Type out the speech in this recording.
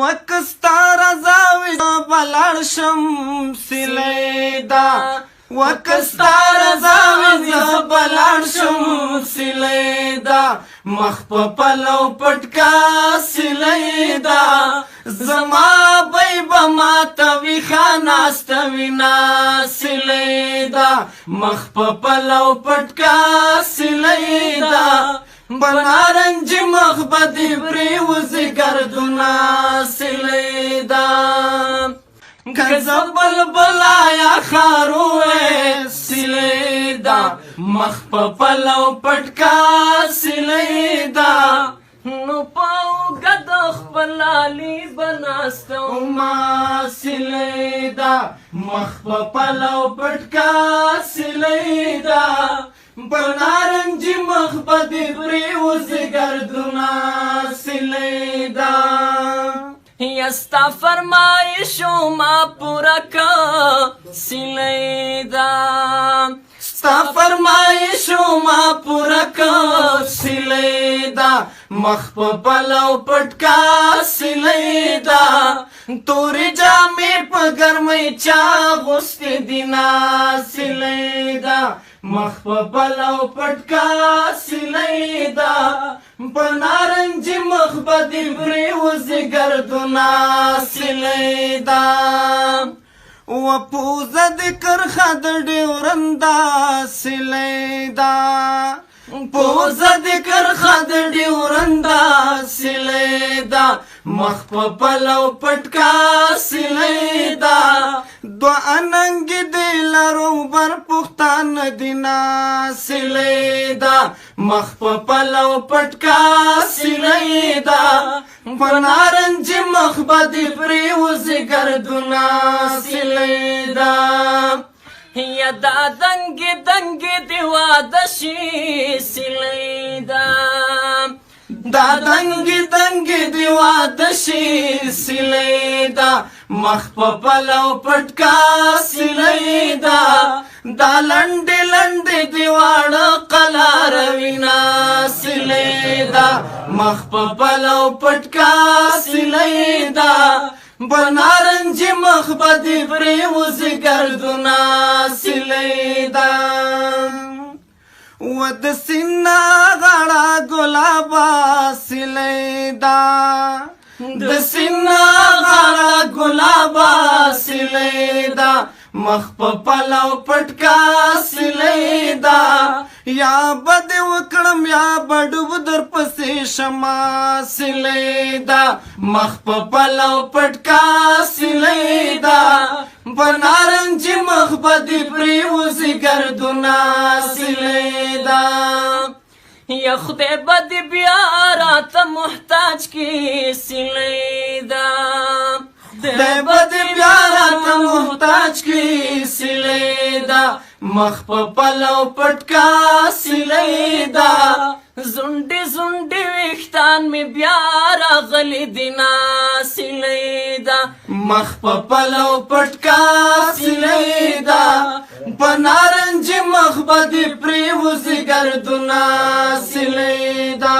وکستا رضاوی بلار شم سلیدا وکستا رضاوی بلار شم سلیدا مخ په پلو پټکا سلیدا زما بیبا ما توی خاناست وینا سلیدا مخ په پلو پټکا سلیدا بنارنج مخ بدی پریوزی گردونا سلیدا گزب بلبلایا خاروے سلیدا مخ پا پلو پٹکا سلیدا نو پاو گدخ پلالی بناستو ما سلیدا مخ پا پلو پٹکا سلیدا بنارنجی مخ بدی پریوز گردونا سلیدا یستا فرمایشو ما پورا کا سلیدا ستا فرمایشو ما پورا کا سلیدا مخ په پلو پټکا سلیدا توری جامی په ګرمۍ چا غوستې دینا سلیدا مخ په پلو پټکا سلیدا په نارنجي مخ بدی پریوزي گردونا سلیدا و پوزه د کرخه د ډیورندا سلیدا پوزه د کرخه د ډیورندا سلیدا مخ په پلو پټکا سلیدا دو اننګ دی لرو بر پختان دینا سلیدا مخ په پلو پټکا سلیدا پنارنج مخ بدی پریوزی گردونا سلیدا یدا دنگی دنگی دیوا دشی سلیدا دا دنگی دنگی دیوا دشی سلیدا مخ په پلو پټکا سلیدا دا لنډې لنډې دیواړه قلار وینا سلیدا مخ په پلو پټکا سلیدا بنارنجي مخ بدی پریوزي گردونا سلیدا ود سینا غړا ګلابا سلیدا د سینا غړا ګلابا سلیدا مخ په پلو پټکا سلیدا یا بد وکړم یا بډوب در پسې شما سلیدا مخ په پلو پټکا سلیدا بنارنجي مخ بدی پریوزي گردونا سلیدا یا خدای بدی بیا راته محتاج کی سلیدا خدای بدی بیا راته محتاج کی سلیدا مخ په پلو پټکا سلیدا زونډي زونډي وختان می بیا راغلی دینا سلیدا مخ په پلو پټکا سلیدا بنارنجي مخ بدی پریوزي گردونا سلیدا